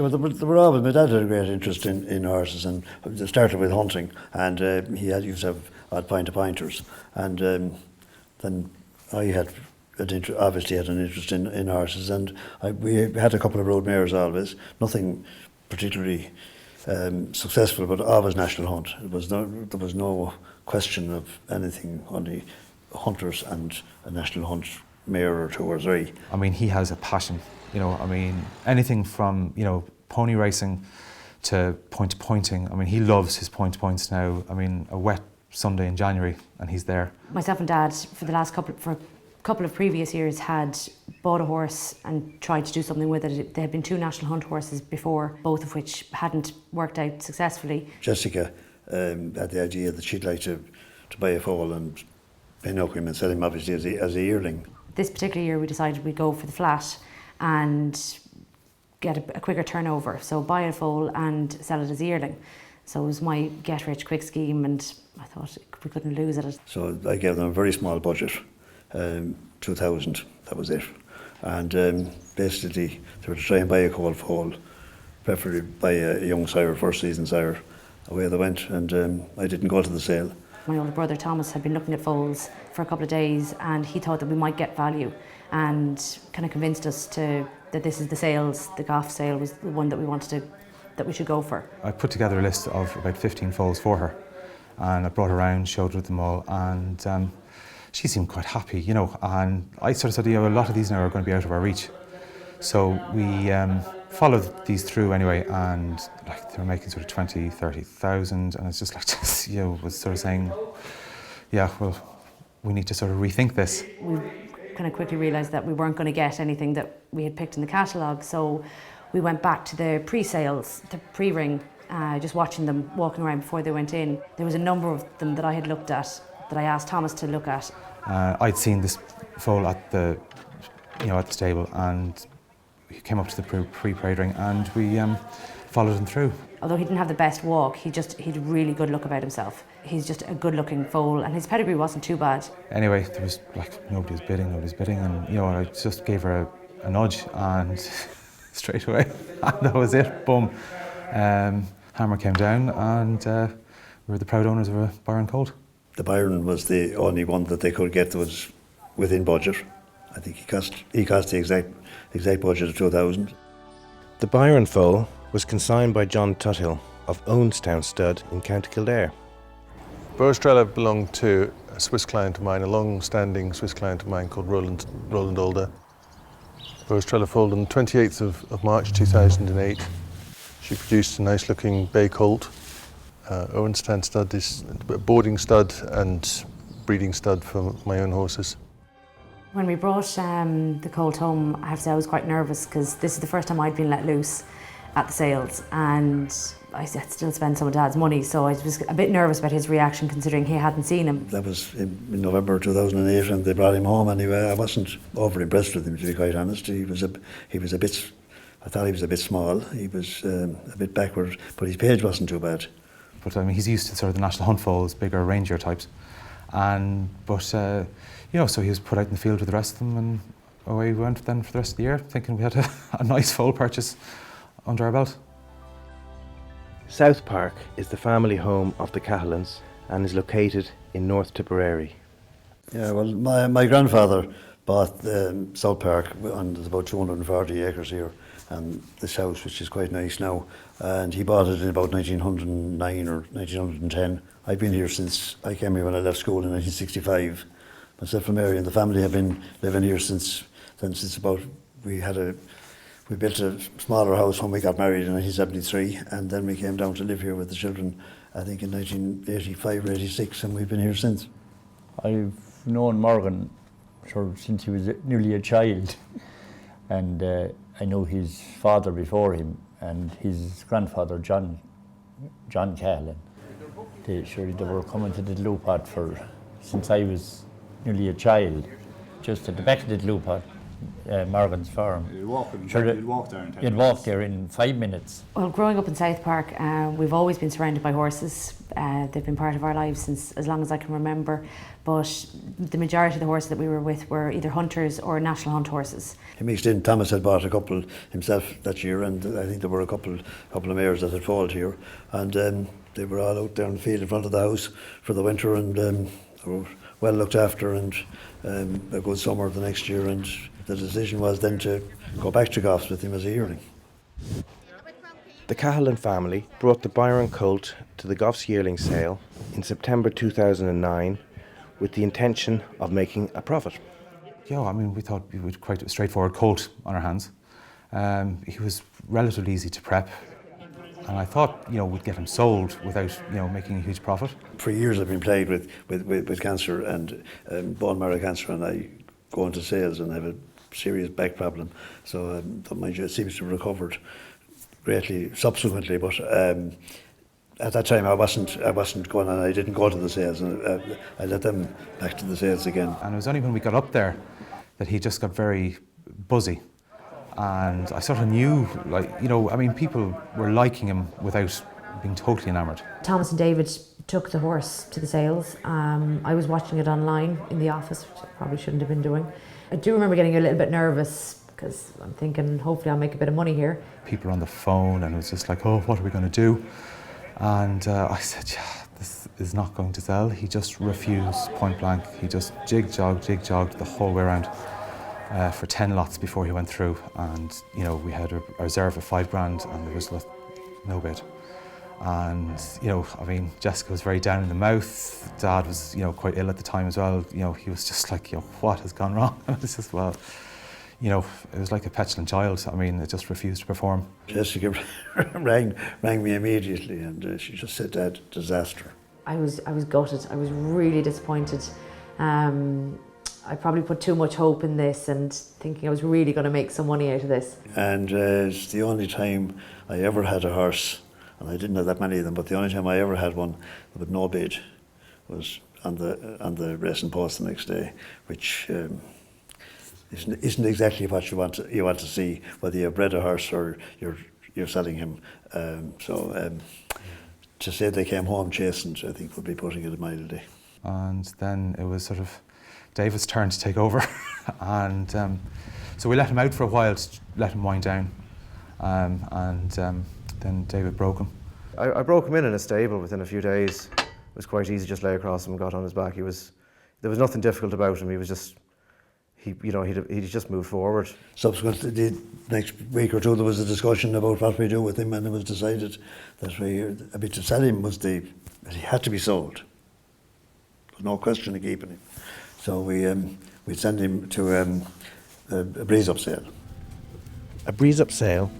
Yeah, well, there were always, my dad had a great interest in horses, and it started with hunting, and used to have odd pointers, and then I obviously had an interest in horses, and we had a couple of road mares always, nothing particularly successful, but always national hunt. There was no question of anything, only hunters and a national hunt mare or two or three. I mean, he has a passion, you know, I mean, anything from, you know, pony racing to pointing. I mean, he loves his points now. I mean, a wet Sunday in January and he's there. Myself and Dad, for a couple of previous years, had bought a horse and tried to do something with it. There had been 2 national hunt horses before, both of which hadn't worked out successfully. Jessica had the idea that she'd like to buy a foal and pinhook him and sell him obviously as a yearling. This particular year we decided we'd go for the flat and get a quicker turnover, so buy a foal and sell it as a yearling. So it was my get-rich-quick scheme, and I thought we couldn't lose at it. So I gave them a very small budget, 2,000, that was it. And basically they were to try and buy a cold foal, preferably buy a young sire, first season sire. Away they went, and I didn't go to the sale. My older brother Thomas had been looking at foals for a couple of days, and he thought that we might get value, and kind of convinced us that this is the Goff sale was the one that we should go for. I put together a list of about 15 foals for her, and I brought her around, showed her them all, and she seemed quite happy, you know, and I sort of said, you know, a lot of these now are going to be out of our reach. So we followed these through anyway, and like they were making sort of 20, 30,000, and it's just like, you know, was sort of saying, yeah, well, we need to sort of rethink this. We kind of quickly realised that we weren't going to get anything that we had picked in the catalogue, so we went back to the pre-sales, the pre-ring, just watching them walking around before they went in. There was a number of them that I had looked at, that I asked Thomas to look at. I'd seen this foal at the stable, and he came up to the pre-parade ring, and we followed him through. Although he didn't have the best walk, he had a really good look about himself. He's just a good-looking foal, and his pedigree wasn't too bad. Anyway, there was like nobody was bidding, and you know, I just gave her a nudge, and straight away, and that was it. Boom, hammer came down, and we were the proud owners of a Byron colt. The Byron was the only one that they could get that was within budget. I think he cost the exact budget of 2,000. The Byron foal was consigned by John Tuthill of Owenstown Stud in County Kildare. Burstrella belonged to a Swiss client of mine, a long-standing Swiss client of mine called Roland Older. Burstrella foaled on the 28th of March 2008. She produced a nice-looking bay colt. Owenstown Stud is a boarding stud and breeding stud for my own horses. When we brought the colt home, I have to say I was quite nervous, because this is the first time I'd been let loose at the sales, and I had still spent some of Dad's money, so I was a bit nervous about his reaction, considering he hadn't seen him. That was in November 2008, and they brought him home anyway. I wasn't over impressed with him, to be quite honest. I thought he was a bit small. He was a bit backward, but his page wasn't too bad. But I mean, he's used to sort of the national hunt foals, bigger rangier types, you know, so he was put out in the field with the rest of them, and away we went then for the rest of the year, thinking we had a nice foal purchase under our belt. South Park is the family home of the Cahalans and is located in North Tipperary. Yeah, well, my grandfather bought South Park, and there's about 240 acres here, and this house, which is quite nice now, and he bought it in about 1909 or 1910. I've been here since I came here when I left school in 1965. Myself and Mary and the family have been living here since about, we built a smaller house when we got married in 1973, and then we came down to live here with the children, I think in 1985 or 86, and we've been here since. I've known Morgan since he was nearly a child, and I know his father before him, and his grandfather John Cahallan. They were coming to the Lupot since I was nearly a child, just at the back of the Lupot, Morgan's farm. You'd walk there in 5 minutes. Well, growing up in South Park, we've always been surrounded by horses. They've been part of our lives since as long as I can remember, but the majority of the horses that we were with were either hunters or national hunt horses. He mixed in. Thomas had bought a couple himself that year, and I think there were a couple of mares that had foaled here, and they were all out there in the field in front of the house for the winter, and they were well looked after, and a good summer the next year, and the decision was then to go back to Goffs with him as a yearling. The Cahalan family brought the Byron colt to the Goffs yearling sale in September 2009 with the intention of making a profit. Yeah, I mean, we thought we would quite a straightforward colt on our hands. He was relatively easy to prep, and I thought, we'd get him sold without, making a huge profit. For years I've been plagued with cancer and bone marrow cancer, and I go into sales and have a serious back problem. So mind you, it seems to have recovered greatly subsequently, but at that time I wasn't going, and I didn't go to the sales, and I let them back to the sales again. And it was only when we got up there that he just got very buzzy, and I sort of knew, people were liking him without being totally enamoured. Thomas and David took the horse to the sales. I was watching it online in the office, which I probably shouldn't have been doing. I do remember getting a little bit nervous because I'm thinking, hopefully I'll make a bit of money here. People were on the phone, and it was just like, oh, what are we going to do? And I said, this is not going to sell. He just refused point blank. He just jig-jogged the whole way around for 10 lots before he went through. And, we had a reserve of $5,000, and there was no bid. And, Jessica was very down in the mouth. Dad was, quite ill at the time as well. He was just like, what has gone wrong? And it's just, well, it was like a petulant child. It just refused to perform. Jessica rang me immediately, and she just said, "Dad, disaster." I was gutted. I was really disappointed. I probably put too much hope in this, and thinking I was really going to make some money out of this. And it's the only time I ever had a horse, and I didn't have that many of them, but the only time I ever had one with no bid was on the racing post the next day, which isn't exactly what you want to see, whether you've bred a horse or you're selling him. To say they came home chastened, I think, would be putting it mildly. And then it was sort of David's turn to take over, and so we let him out for a while, to let him wind down, and then David broke him. I broke him in a stable within a few days. It was quite easy, just lay across him and got on his back. There was nothing difficult about him. He was just, he just moved forward. Subsequently, the next week or two, there was a discussion about what we do with him, and it was decided that to sell him that he had to be sold. There's no question of keeping him. So we'd send him to a breeze-up sale. A breeze-up sale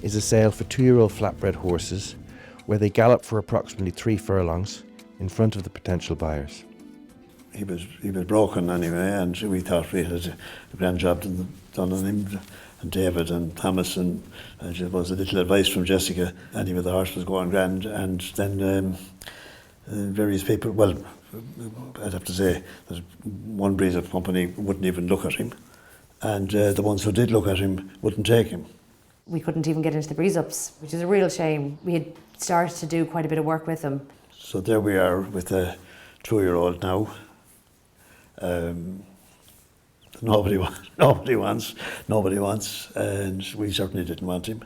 is a sale for 2-year-old flatbred horses where they gallop for approximately 3 furlongs in front of the potential buyers. He was broken anyway, and we thought we had a grand job done on him, and David and Thomas, and there was a little advice from Jessica. Anyway, the horse was going grand, and then various people, well, I'd have to say that one breeze-up company wouldn't even look at him, and the ones who did look at him wouldn't take him. We couldn't even get into the breeze-ups, which is a real shame. We had started to do quite a bit of work with him. So there we are with a 2-year-old now. Nobody wants, and we certainly didn't want him.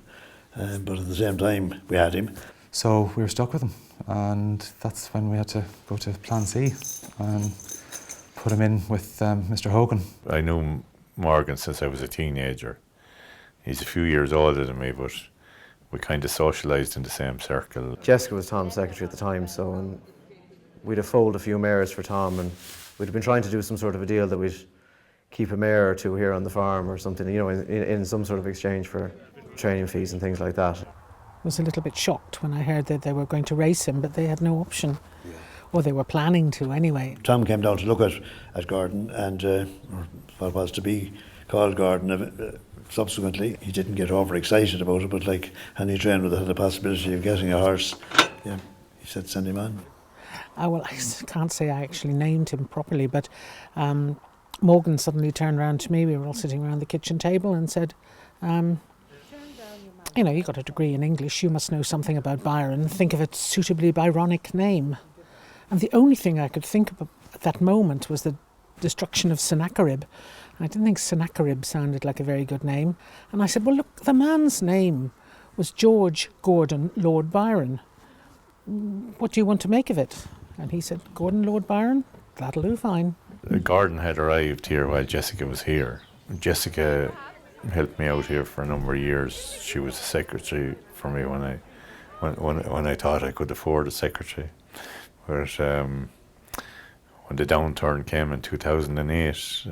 But at the same time, we had him. So we were stuck with him, and that's when we had to go to Plan C and put him in with Mr. Hogan. I knew Morgan since I was a teenager. He's a few years older than me, but we kind of socialised in the same circle. Jessica was Tom's secretary at the time, so we'd have foaled a few mares for Tom, and we'd have been trying to do some sort of a deal that we'd keep a mare or two here on the farm or something, in some sort of exchange for training fees and things like that. I was a little bit shocked when I heard that they were going to race him, but they had no option. Or they were planning to anyway. Tom came down to look at Gordon, and or what was to be called Gordon. Subsequently, he didn't get overexcited about it, but like any trainer that had the possibility of getting a horse, he said send him on. Well, I can't say I actually named him properly, but Morgan suddenly turned around to me. We were all sitting around the kitchen table and said, you know, you got a degree in English, you must know something about Byron, think of a suitably Byronic name. And the only thing I could think of at that moment was the destruction of Sennacherib. I didn't think Sennacherib sounded like a very good name. And I said, well, look, the man's name was George Gordon Lord Byron. What do you want to make of it? And he said, Gordon Lord Byron, that'll do fine. Gordon had arrived here while Jessica was here. Jessica helped me out here for a number of years. She was a secretary for me when I thought I could afford a secretary. But when the downturn came in 2008,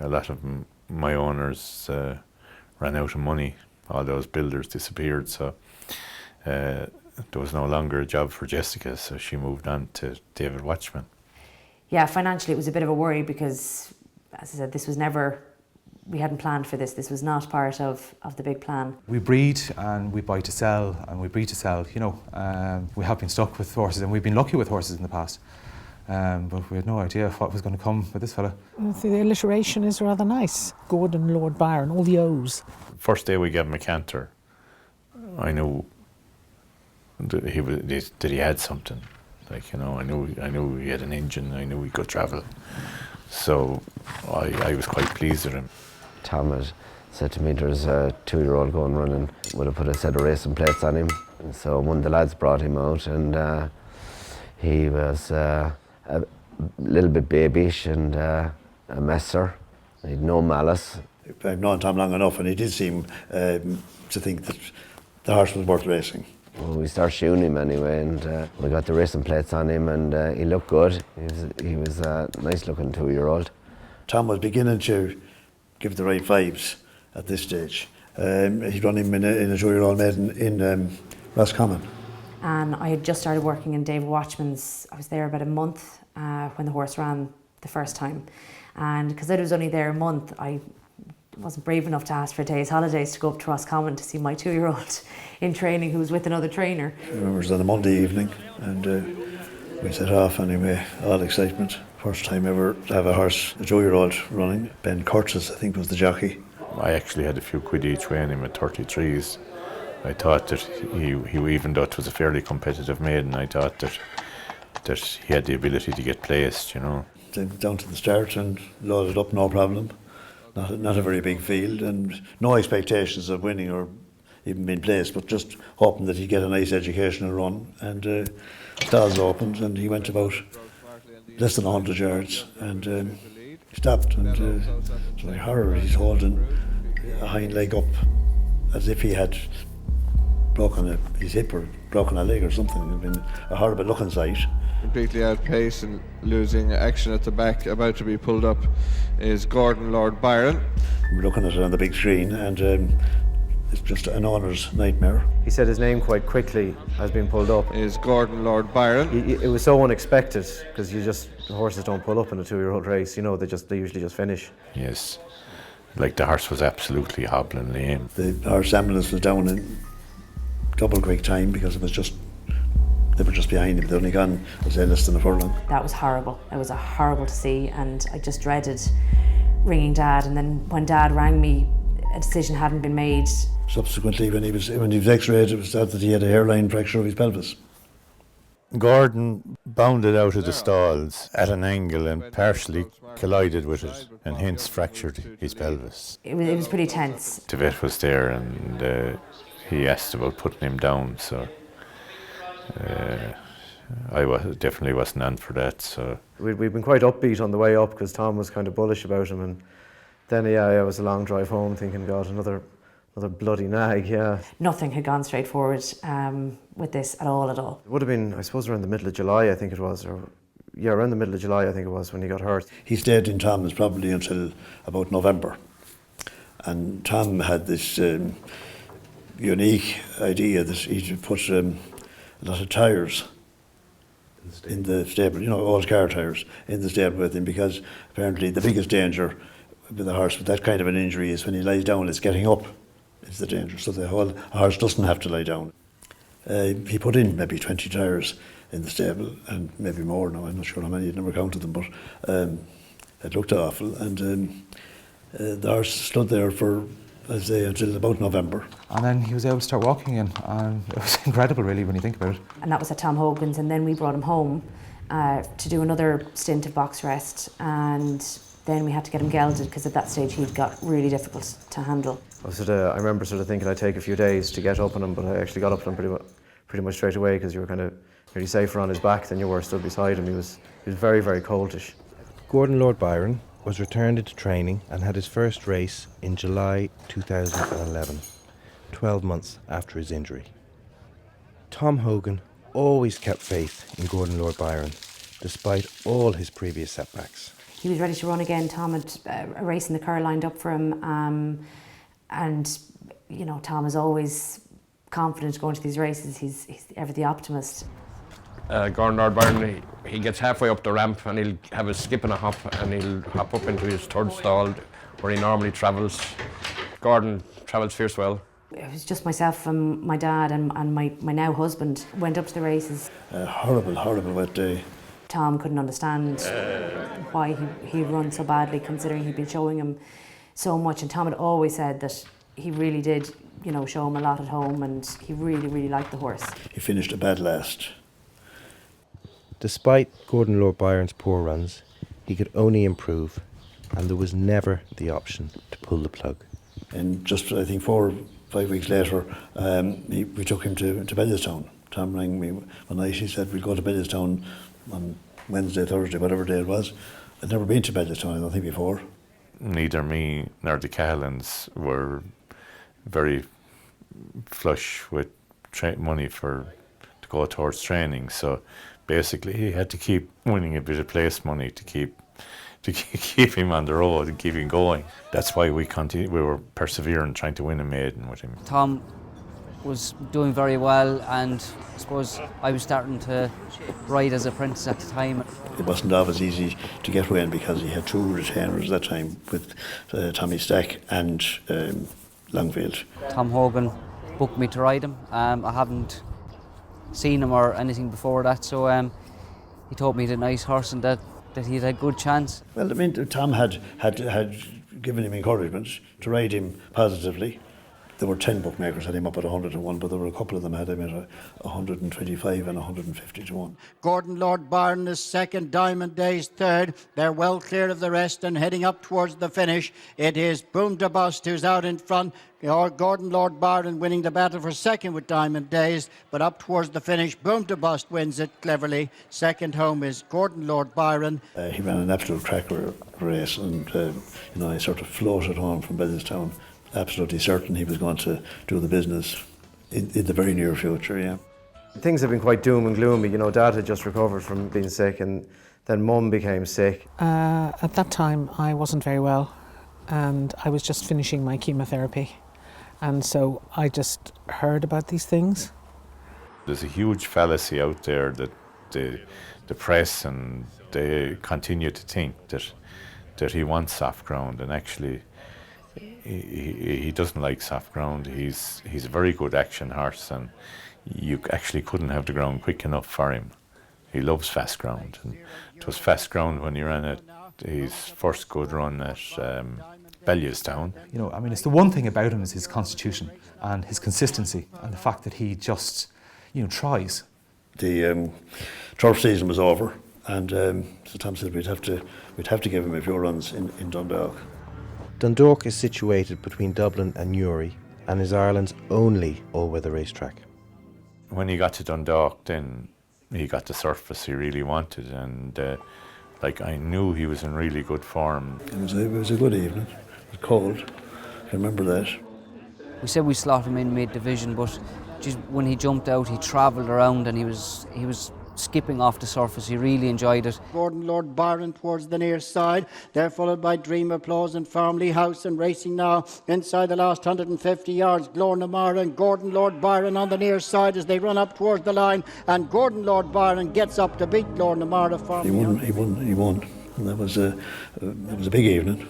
a lot of my owners ran out of money. All those builders disappeared, so there was no longer a job for Jessica, so she moved on to David Watchman. Yeah, financially it was a bit of a worry because, as I said, this was never, we hadn't planned for this. This was not part of the big plan. We breed and we buy to sell and we breed to sell, you know. We have been stuck with horses and we've been lucky with horses in the past. But we had no idea what was going to come with this fella. The alliteration is rather nice. Gordon Lord Byron, all the O's. First day we gave him a canter, I knew that he had something. Like, you know, I knew he had an engine. I knew he could travel. So I was quite pleased with him. Tom had said to me, there's a 2-year-old going running. Would have put a set of racing plates on him. And so one of the lads brought him out, and he was a little bit babyish and a messer. He had no malice. I've known Tom long enough, and he did seem to think that the horse was worth racing. Well, we started shooting him anyway, and we got the racing plates on him, and he looked good. He was a nice-looking 2-year-old. Tom was beginning to give the right vibes at this stage. He'd run him in a 2-year-old maiden in Roscommon. And I had just started working in David Watchman's. I was there about a month when the horse ran the first time. And because I was only there a month, I wasn't brave enough to ask for a day's holidays to go up to Roscommon to see my 2-year-old in training who was with another trainer. I remember it was on a Monday evening, and we set off anyway, all excitement. First time ever to have a horse, a 2-year-old running. Ben Curtis, I think, was the jockey. I actually had a few quid each way on him at 33s. I thought that he even though it was a fairly competitive maiden, I thought that he had the ability to get placed, you know. Then down to the start and loaded up, no problem. Not a very big field, and no expectations of winning or even being placed, but just hoping that he'd get a nice educational run. And stalls opened, and he went about less than 100 yards, and stopped. And to my horror, he's holding a hind leg up as if he had broken his hip or broken a leg or something. It had been a horrible looking sight. Completely out of pace and losing action at the back, about to be pulled up, is Gordon Lord Byron. We're looking at it on the big screen, and it's just an owner's nightmare. He said his name quite quickly as being pulled up. Is Gordon Lord Byron. It was so unexpected because the horses don't pull up in a 2-year-old race. You know, they usually just finish. Yes, like the horse was absolutely hobbling lame. The horse ambulance was down in double quick time because they were just behind him. They'd only gone, I'd say, less than a furlong. That was horrible. It was horrible to see, and I just dreaded ringing Dad. And then when Dad rang me, a decision hadn't been made. Subsequently, when he was X-rayed, it was thought that he had a hairline fracture of his pelvis. Gordon bounded out of the stalls at an angle and partially collided with it, and hence fractured his pelvis. It was pretty tense. The vet was there, and he asked about putting him down, so I definitely wasn't on for that. So we've been quite upbeat on the way up because Tom was kind of bullish about him, and then it was a long drive home thinking, God, another bloody nag, yeah. Nothing had gone straight forward with this at all. It would have been, I suppose, around the middle of July, I think it was, around the middle of July, I think it was, when he got hurt. He stayed in Tom's probably until about November, and Tom had this unique idea that he'd put a lot of tyres in the stable, you know, old car tyres in the stable with him, because apparently the biggest danger with a horse with that kind of an injury is when he lies down, it's getting up. It's the danger, so the whole horse doesn't have to lie down. He put in maybe 20 tyres in the stable, and maybe more now, I'm not sure how many, I'd never counted them, but it looked awful. And the horse stood there for I'd say until about November. And then he was able to start walking again, and it was incredible really when you think about it. And that was at Tom Hogan's, and then we brought him home to do another stint of box rest, and then we had to get him gelded because at that stage he'd got really difficult to handle. I remember sort of thinking I'd take a few days to get up on him, but I actually got up on him pretty much straight away because you were kind of nearly safer on his back than you were stood beside him. He was very, very coltish. Gordon Lord Byron was returned into training and had his first race in July 2011, 12 months after his injury. Tom Hogan always kept faith in Gordon Lord Byron, despite all his previous setbacks. He was ready to run again. Tom had a race in the Curl lined up for him, and you know, Tom is always confident going to these races. He's ever the optimist. Gordon Lord Byron, he gets halfway up the ramp and he'll have a skip and a hop and he'll hop up into his third stall where he normally travels. Gordon travels fierce well. It was just myself and my dad and my now husband went up to the races. A horrible wet day. Tom couldn't understand why he run so badly, considering he'd been showing him so much. And Tom had always said that he really did, you know, show him a lot at home, and he really, really liked the horse. He finished a bad last. Despite Gordon Lord Byron's poor runs, he could only improve, and there was never the option to pull the plug. And just, I think, 4 or 5 weeks later, we took him to Bellestown. Tom rang me one night. He said, we'll go to Bellestown on Wednesday, Thursday, whatever day it was. I'd never been to Bellestown, I don't think, before. Neither me nor the Cahillans were very flush with money to go towards training, so basically he had to keep winning a bit of place money to keep him on the road and keep him going. That's why we were persevering, trying to win a maiden with him. Tom was doing very well, and I suppose I was starting to ride as an apprentice at the time. It wasn't always easy to get Wayne because he had 2 retainers at that time with Tommy Stack and Longfield. Tom Hogan booked me to ride him. I haven't seen him or anything before that, so he told me he had a nice horse and that he had a good chance. Well, I mean, Tom had given him encouragement to ride him positively. There were 10 bookmakers had him up at 100-1, but there were a couple of them had him at 125 and 150-1. Gordon Lord Byron is second, Diamond Days third. They're well clear of the rest and heading up towards the finish. It is Boom to Bust who's out in front. Gordon Lord Byron winning the battle for second with Diamond Days, but up towards the finish, Boom to Bust wins it cleverly. Second home is Gordon Lord Byron. He ran an absolute cracker race, and he sort of floated home from Bellestown. Absolutely certain he was going to do the business in the very near future, yeah. Things have been quite doom and gloomy. You know, Dad had just recovered from being sick, and then Mum became sick. At that time, I wasn't very well, and I was just finishing my chemotherapy. And so I just heard about these things. There's a huge fallacy out there that the press and they continue to think that he wants soft ground, and actually he doesn't like soft ground. He's a very good action horse, and you actually couldn't have the ground quick enough for him. He loves fast ground, and it was fast ground when he ran at his first good run at Bellestown. You know, I mean, it's the one thing about him is his constitution and his consistency, and the fact that he just, tries. The turf season was over, and so Tom said we'd have to give him a few runs in Dundalk. Dundalk is situated between Dublin and Newry and is Ireland's only all-weather racetrack. When he got to Dundalk, then he got the surface he really wanted, and I knew he was in really good form. It was a good evening. It was cold. I remember that. We said we slot him in mid-division, but just when he jumped out, he travelled around and he was skipping off the surface. He really enjoyed it. Gordon Lord Byron towards the near side. They're followed by Dream Applause and Farmley House, and racing now inside the last 150 yards. Glornamara and Gordon Lord Byron on the near side as they run up towards the line, and Gordon Lord Byron gets up to beat Glornamara. He won. And that was a big evening.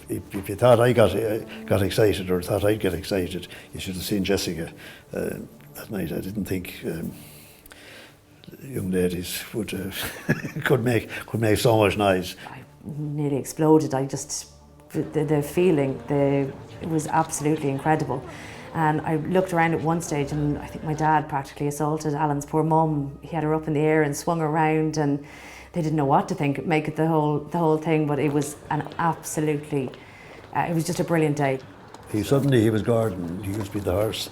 If you thought I got excited or thought I'd get excited, you should have seen Jessica that night. I didn't think young ladies would could make so much noise. I nearly exploded. I just the feeling, it was absolutely incredible. And I looked around at one stage and I think my dad practically assaulted Alan's poor mum. He had her up in the air and swung her around, and they didn't know what to think, make it the whole thing, but it was an absolutely, it was just a brilliant day. He was Gordon. He used to be the horse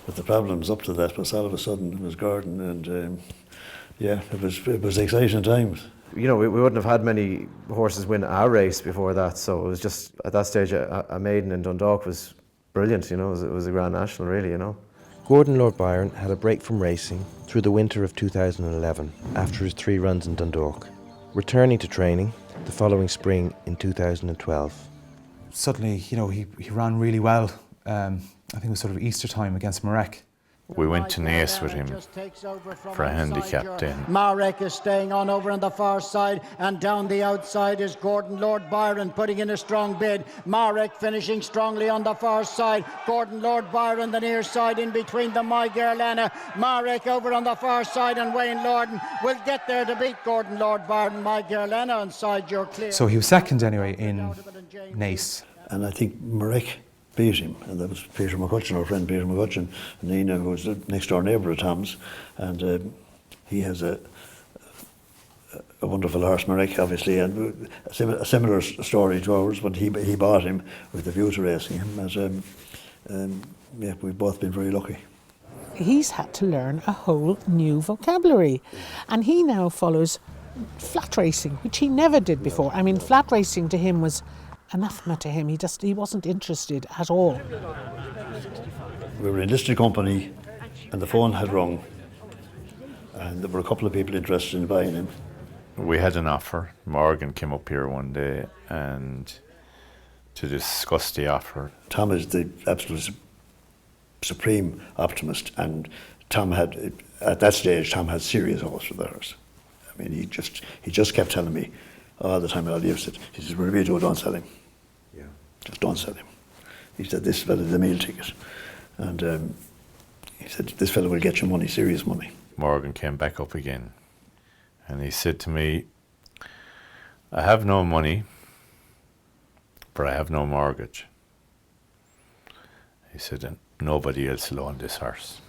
with the problems up to that, but all of a sudden it was Gordon, and yeah, it was exciting times. You know, we wouldn't have had many horses win our race before that, so it was just, at that stage, a maiden in Dundalk was brilliant, you know, it was a Grand National, really, you know. Gordon Lord Byron had a break from racing through the winter of 2011 after his 3 runs in Dundalk, returning to training the following spring in 2012. Suddenly, you know, he ran really well. I think it was sort of Easter time against Marek. We went to Naas with him for a handicap then. Marek is staying on over on the far side, and down the outside is Gordon Lord Byron putting in a strong bid. Marek finishing strongly on the far side. Gordon Lord Byron the near side in between them, My Girl Anna. Marek over on the far side, and Wayne Lorden will get there to beat Gordon Lord Byron. My Girl Anna inside, you're clear. So he was second anyway in Naas. And I think Marek beat him, and that was Peter McCutcheon, our friend Peter McCutcheon, and Nina, who was the next door neighbour of Tom's, and he has a wonderful horse, Marek, obviously, and a similar story to ours, but he bought him with a view to racing him, and yeah, we've both been very lucky. He's had to learn a whole new vocabulary, and he now follows flat racing, which he never did before. I mean, flat racing to him was anathema to him. He wasn't interested at all. We were in listed company, and the phone had rung, and there were a couple of people interested in buying him. We had an offer. Morgan came up here one day and to discuss the offer. Tom is the absolute supreme optimist, and Tom had, at that stage, Tom had serious hopes for the horse. I mean, he just kept telling me all the time, he said, whatever you do, don't sell him. Yeah. Just don't sell him. He said, this fella is a meal ticket. And he said, this fella will get you money, serious money. Morgan came back up again, and he said to me, I have no money, but I have no mortgage. He said, and nobody else will own this horse.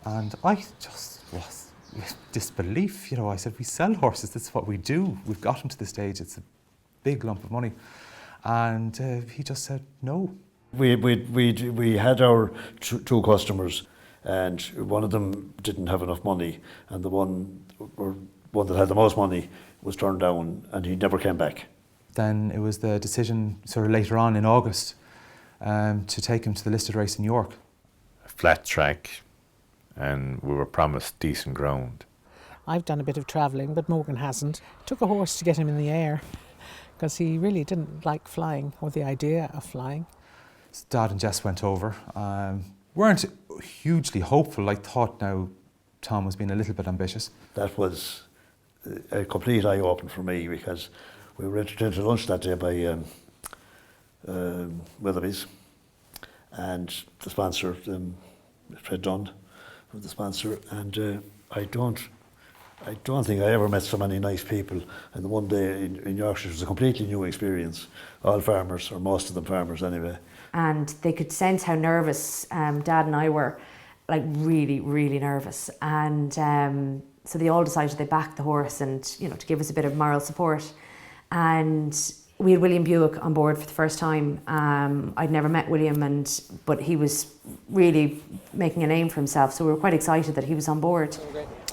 And I just was with disbelief, you know. I said, we sell horses, that's what we do. We've got him to the stage, it's a big lump of money. And he just said no. We had our two customers, and one of them didn't have enough money, and the one that had the most money was turned down, and he never came back. Then it was the decision sort of later on in August to take him to the listed race in York. A flat track, and we were promised decent ground. I've done a bit of travelling, but Morgan hasn't. It took a horse to get him in the air, because he really didn't like flying, or the idea of flying. So Dad and Jess went over. Weren't hugely hopeful. I thought now Tom was being a little bit ambitious. That was a complete eye-opener for me, because we were entertained to lunch that day by Willoughby's, and the sponsor, Fred Dunn, was the sponsor, and I don't think I ever met so many nice people. And the one day in Yorkshire was a completely new experience. All farmers, or most of them farmers anyway. And they could sense how nervous Dad and I were, like really, really nervous. And so they all decided they backed the horse, and you know, to give us a bit of moral support. And we had William Buick on board for the first time. I'd never met William, but he was really making a name for himself, so we were quite excited that he was on board.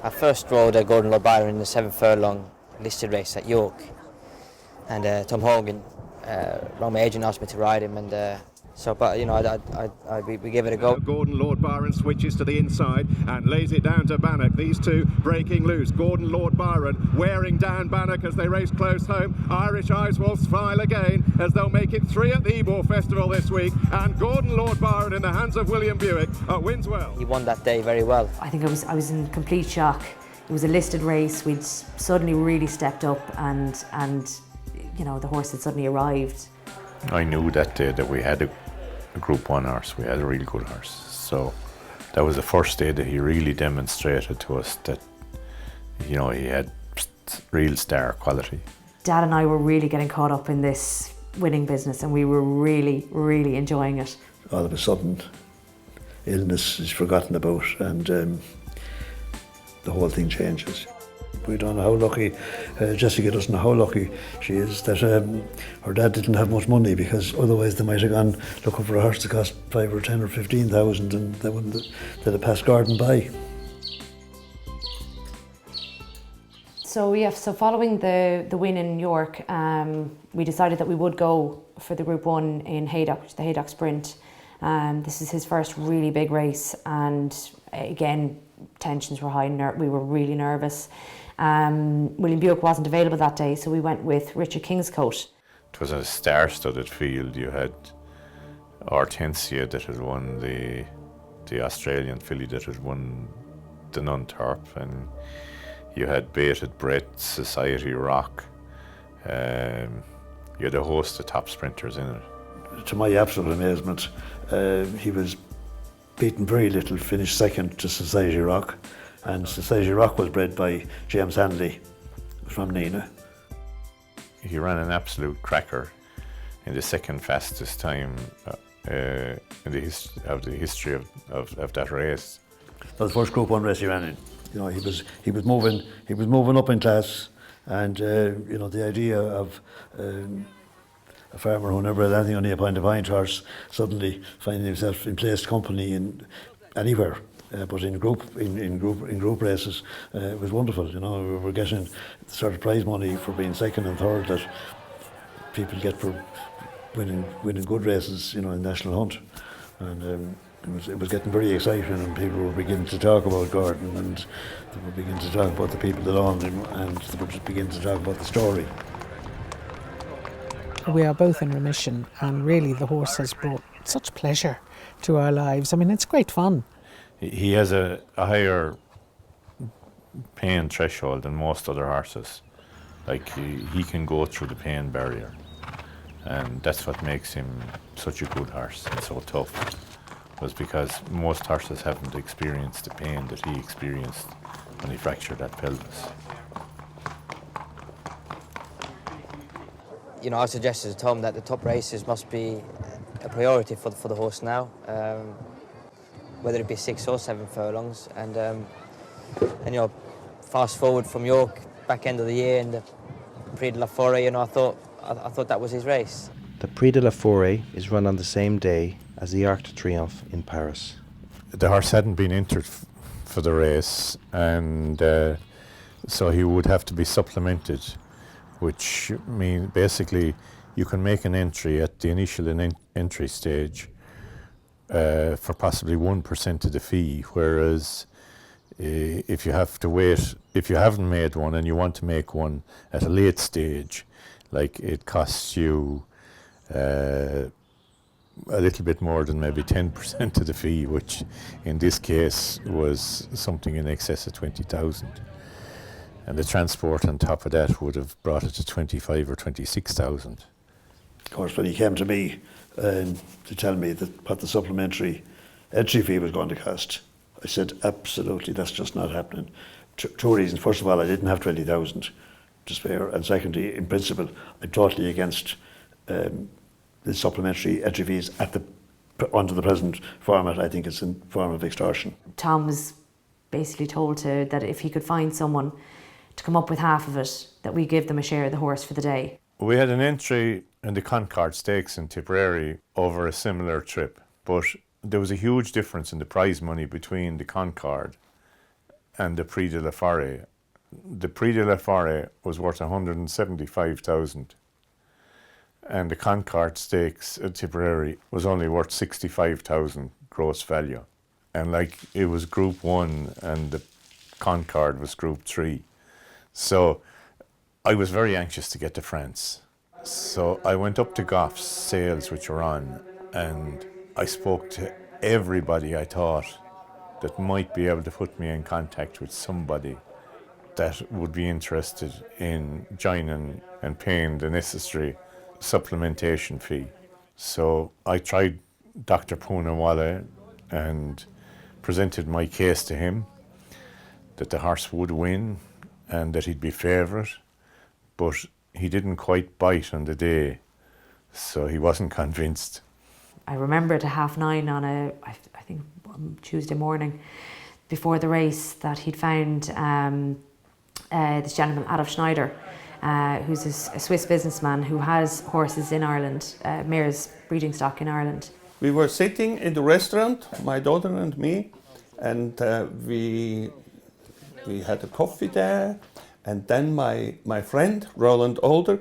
I first rode Gordon Lord Byron in the 7 furlong listed race at York, and Tom Hogan, my agent, asked me to ride him, and so, but you know, we give it a go. Gordon Lord Byron switches to the inside and lays it down to Bannock. These two breaking loose. Gordon Lord Byron wearing down Bannock as they race close home. Irish eyes will smile again as they'll make it 3 at the Ebor Festival this week. And Gordon Lord Byron in the hands of William Buick wins well. He won that day very well. I think I was in complete shock. It was a listed race. We'd suddenly really stepped up, and you know, the horse had suddenly arrived. I knew that day that we had a Group 1 horse. We had a really good horse. So that was the first day that he really demonstrated to us that, you know, he had real star quality. Dad and I were really getting caught up in this winning business, and we were really, really enjoying it. All of a sudden, illness is forgotten about, and the whole thing changes. We don't know how lucky, Jessica doesn't know how lucky she is that her dad didn't have much money, because otherwise they might have gone looking for a horse that cost 5 or 10 or 15,000, and they wouldn't they'd have passed Gordon by. So yeah, so following the win in York, we decided that we would go for the Group 1 in Haydock, the Haydock Sprint. This is his first really big race, and again, tensions were high, we were really nervous. William Buick wasn't available that day, so we went with Richard Kingscote. It was a star-studded field. You had Hortensia that had won the Australian filly that had won the Nunthorpe, and you had Baited Brett, Society Rock. You had a host of top sprinters in it. To my absolute amazement, he was beaten very little, finished second to Society Rock, and Society Rock was bred by James Hanley from Nina. He ran an absolute cracker in the second fastest time in the history of that race. That was the first Group 1 race he ran in. You know, he was moving up in class, and you know, the idea of a farmer who never had anything, only a pint of pint horse, suddenly finding himself in placed company in anywhere, but in group races, it was wonderful. You know, we were getting the sort of prize money for being second and third that people get for winning good races, you know, in National Hunt, and it was getting very exciting, and people were beginning to talk about Gordon, and they were beginning to talk about the people that owned him, and they were beginning to talk about the story. We are both in remission, and really the horse has brought such pleasure to our lives. I mean, it's great fun. He has a higher pain threshold than most other horses. Like, he can go through the pain barrier, and that's what makes him such a good horse and so tough, was because most horses haven't experienced the pain that he experienced when he fractured that pelvis. You know, I suggested to Tom that the top races must be a priority for the horse now, whether it be 6 or 7 furlongs. And you know, fast forward from York, back end of the year, and the Prix de la Forêt, you know, I thought that was his race. The Prix de la Forêt is run on the same day as the Arc de Triomphe in Paris. The horse hadn't been entered for the race, and so he would have to be supplemented, which means basically you can make an entry at the initial entry stage for possibly 1% of the fee, whereas if you have to wait, if you haven't made one and you want to make one at a late stage, like, it costs you a little bit more than maybe 10% of the fee, which in this case was something in excess of 20,000. And the transport on top of that would have brought it to 25 or 26,000. Of course, when he came to me to tell me that what the supplementary entry fee was going to cost, I said, absolutely, that's just not happening. Two reasons. First of all, I didn't have 20,000 to spare, and secondly, in principle, I'm totally against the supplementary entry fees under the present format. I think it's a form of extortion. Tom was basically told that if he could find someone to come up with half of it, that we give them a share of the horse for the day. We had an entry in the Concord Stakes in Tipperary over a similar trip, but there was a huge difference in the prize money between the Concord and the Prix de la Forêt. The Prix de la Forêt was worth 175,000, and the Concord Stakes at Tipperary was only worth 65,000 gross value. And like, it was Group 1 and the Concord was Group 3. So I was very anxious to get to France. So I went up to Goff's sales, which were on, and I spoke to everybody I thought that might be able to put me in contact with somebody that would be interested in joining and paying the necessary supplementation fee. So I tried Dr. Poonawala and presented my case to him, that the horse would win and that he'd be favourite, but he didn't quite bite on the day So he wasn't convinced. I remember at 9:30 on I think Tuesday morning before the race that he'd found this gentleman, Adolf Schneider, who's a Swiss businessman who has horses in Ireland, mares breeding stock in Ireland. We were sitting in the restaurant, my daughter and me, and we had a coffee there, and then my friend, Roland Older,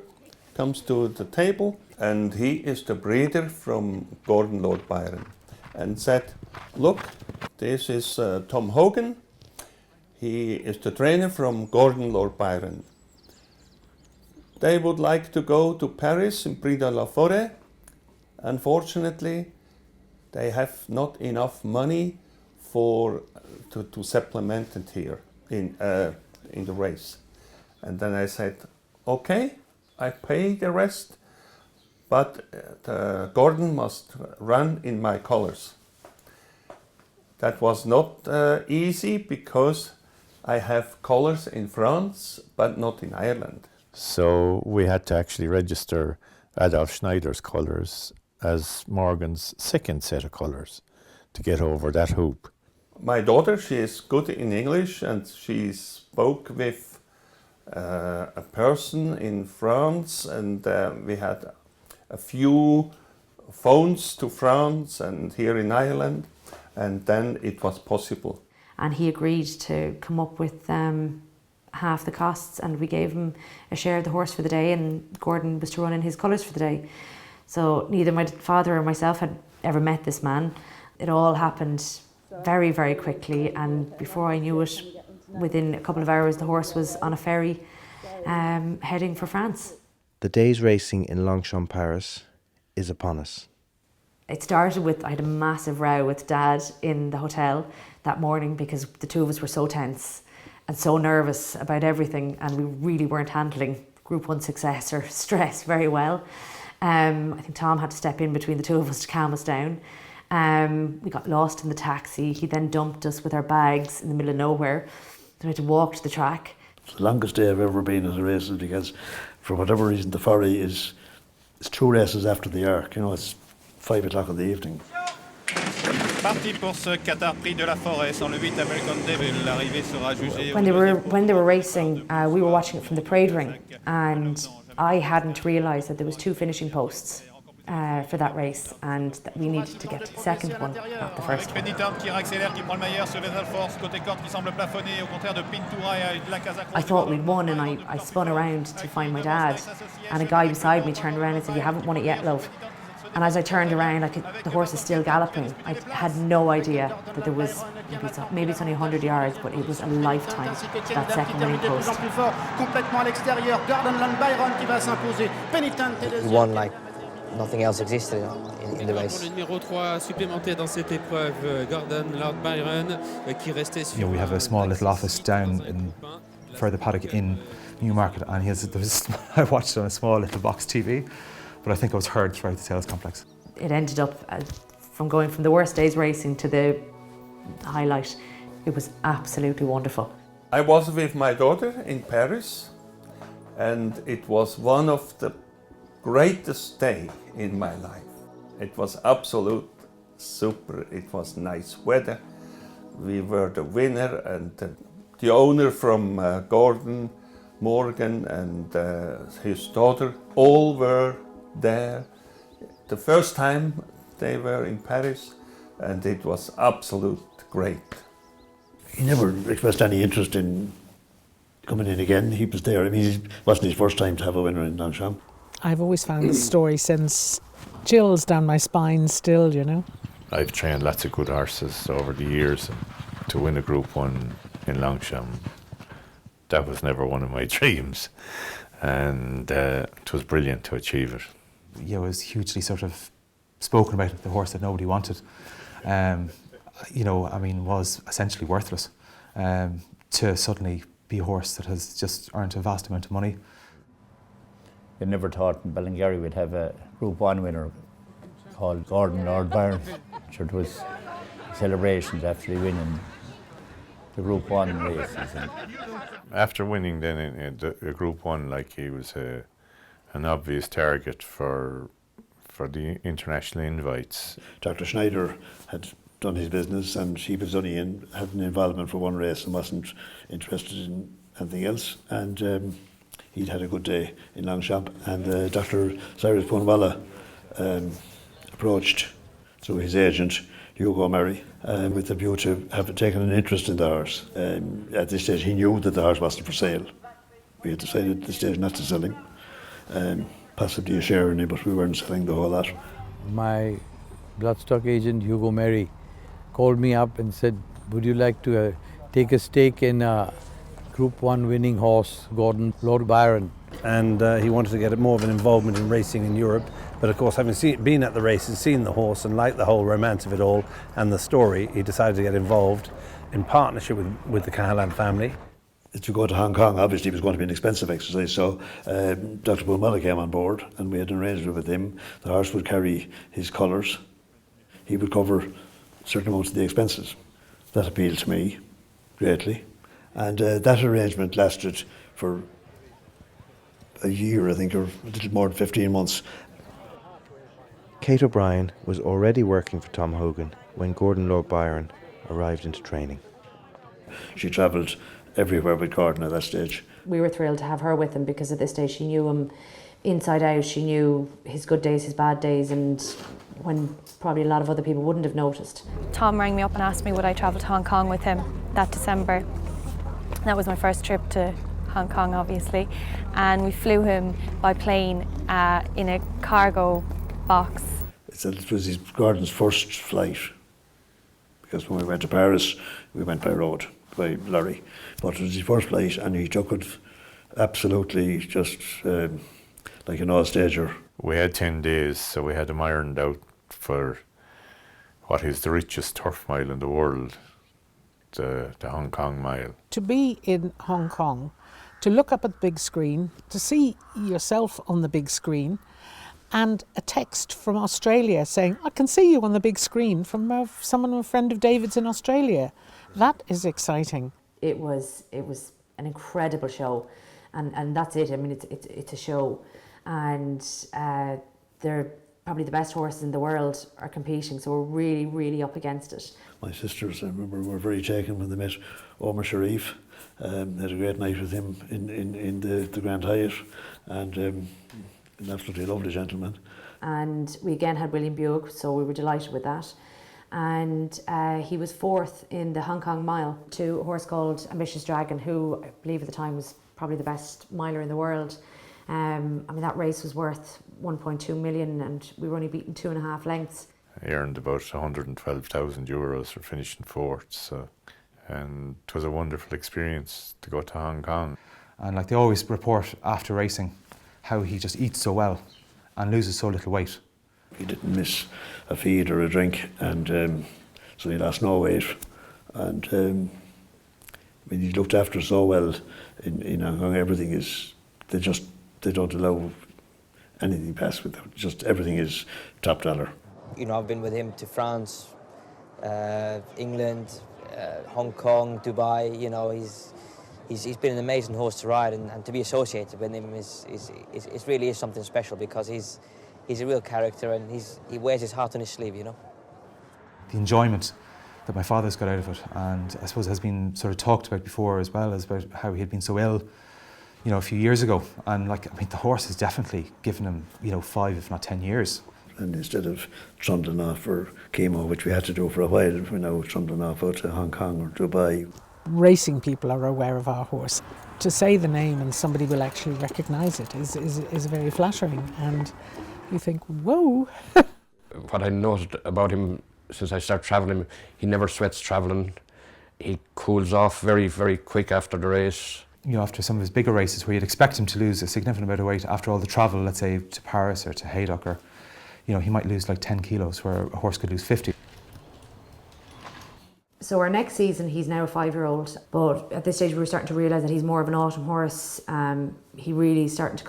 comes to the table, and he is the breeder from Gordon Lord Byron, and said, look, this is Tom Hogan. He is the trainer from Gordon Lord Byron. They would like to go to Paris in Prix de la Forêt. Unfortunately, they have not enough money to supplement it here in the race. And then I said, okay, I pay the rest, but Gordon must run in my colors. That was not easy because I have colors in France, but not in Ireland. So we had to actually register Adolf Schneider's colours as Morgan's second set of colours to get over that hoop. My daughter, she is good in English, and she spoke with a person in France, and we had a few phones to France and here in Ireland, and then it was possible. And he agreed to come up with half the costs, and we gave him a share of the horse for the day, and Gordon was to run in his colours for the day. So neither my father or myself had ever met this man. It all happened very, very quickly, and before I knew it, within a couple of hours the horse was on a ferry heading for France. The day's racing in Longchamp, Paris is upon us. It started with, I had a massive row with Dad in the hotel that morning because the two of us were so tense and so nervous about everything, and we really weren't handling Group 1 success or stress very well. I think Tom had to step in between the two of us to calm us down. We got lost in the taxi. He then dumped us with our bags in the middle of nowhere. Then we had to walk to the track. It's the longest day I've ever been at a race, because for whatever reason the ferry is 2 races after the Arc. You know, it's 5 o'clock in the evening. Parti pour ce Qatar Prix de la Forêt sur le 8 American Devil. L'arrivée sera jugée. When they were racing, we were watching it from the parade ring, and I hadn't realised that there was 2 finishing posts for that race, and that we needed to get to the second one, not the first one. I thought we'd won, and I spun around to find my dad, and a guy beside me turned around and said, "You haven't won it yet, love." And as I turned around, the horse is still galloping. I had no idea that there was, maybe it's only 100 yards, but it was a lifetime, that second winning post. He won like nothing else existed in the race. You know, we have a small little office down in further paddock in Newmarket, and I watched it on a small little box TV, but I think I was heard throughout the sales complex. It ended up from going from the worst days racing to the highlight. It was absolutely wonderful. I was with my daughter in Paris, and it was one of the greatest day in my life. It was absolute super. It was nice weather. We were the winner, and the owner from Gordon, Morgan, and his daughter, all were there. The first time they were in Paris, and it was absolute great. He never expressed any interest in coming in again. He was there. I mean, it wasn't his first time to have a winner in Longchamp. I've always found the story sends chills down my spine still, you know. I've trained lots of good horses over the years. To win a Group 1 in Longchamp, that was never one of my dreams, and it was brilliant to achieve it. Yeah, it was hugely sort of spoken about, the horse that nobody wanted. You know, I mean, was essentially worthless. To suddenly be a horse that has just earned a vast amount of money. You never thought in Ballingarry we'd have a Group 1 winner called Gordon Lord Byron. Sure, it was celebrations after winning the Group 1 races. After winning then in the Group 1, like, he was an obvious target for for the international invites. Dr. Schneider had done his business, and he was only had an involvement for one race and wasn't interested in anything else. And he'd had a good day in Longchamp, and Dr. Cyrus Poonwalla approached through his agent, Hugo Murray, with the view to have taken an interest in the horse. At this stage, he knew that the horse wasn't for sale. We had decided at this stage not to sell him, possibly a share in it, but we weren't selling the whole lot. My bloodstock agent, Hugo Murray, called me up and said, would you like to take a stake in a Group 1 winning horse, Gordon Lord Byron? And he wanted to get more of an involvement in racing in Europe. But of course, having been at the races, seen the horse and liked the whole romance of it all and the story, he decided to get involved in partnership with the Cahalan family. To go to Hong Kong obviously was going to be an expensive exercise, so Dr. Poonwalla came on board, and we had arranged it with him. The horse would carry his colours. He would cover certain amounts of the expenses. That appealed to me greatly, and that arrangement lasted for a year, I think, or a little more than 15 months. Kate O'Brien was already working for Tom Hogan when Gordon Lord Byron arrived into training. She travelled everywhere with Gordon at that stage. We were thrilled to have her with him because at this stage she knew him inside out. She knew his good days, his bad days, and when probably a lot of other people wouldn't have noticed. Tom rang me up and asked me would I travel to Hong Kong with him that December. That was my first trip to Hong Kong, obviously, and we flew him by plane in a cargo box. It was Gordon's first flight, because when we went to Paris, we went by road, by lorry. But it was his first flight, and he took it absolutely just like an all-stager. We had 10 days, so we had him ironed out for what is the richest turf mile in the world, the Hong Kong Mile. To be in Hong Kong, to look up at the big screen, to see yourself on the big screen, and a text from Australia saying, I can see you on the big screen, from a friend of David's in Australia. That is exciting. It was an incredible show, and that's it. I mean, it's a show, and they're probably the best horses in the world are competing, so we're really, really up against it. My sisters, I remember, were very taken when they met Omar Sharif. They had a great night with him in the Grand Hyatt, and an absolutely lovely gentleman. And we again had William Buick, so we were delighted with that. And he was fourth in the Hong Kong Mile to a horse called Ambitious Dragon, who I believe at the time was probably the best miler in the world. I mean, that race was worth 1.2 million, and we were only beaten 2.5 lengths. He earned about €112,000 for finishing fourth, so, and it was a wonderful experience to go to Hong Kong. And like they always report after racing, how he just eats so well and loses so little weight. He didn't miss a feed or a drink, and so he lost no weight. And I mean, he looked after so well in Hong Kong. Everything is, they don't allow anything past without, just everything is top dollar. You know, I've been with him to France, England, Hong Kong, Dubai. You know, he's been an amazing horse to ride, and to be associated with him is really is something special, because he's a real character, and he wears his heart on his sleeve, you know. The enjoyment that my father's got out of it, and I suppose has been sort of talked about before as well, as about how he had been so ill, you know, a few years ago, and like, I mean, the horse has definitely given him, you know, 5 if not 10 years. And instead of trundling off for chemo, which we had to do for a while, we're now trundling off out to Hong Kong or Dubai. Racing people are aware of our horse. To say the name and somebody will actually recognise it is very flattering, and you think, whoa. What I noticed about him since I started travelling, he never sweats travelling. He cools off very, very quick after the race. You know, after some of his bigger races where you'd expect him to lose a significant amount of weight after all the travel, let's say to Paris or to Haydock, or, you know, he might lose like 10 kilos where a horse could lose 50. So our next season, he's now a 5-year-old, but at this stage we were starting to realise that he's more of an autumn horse. He really started to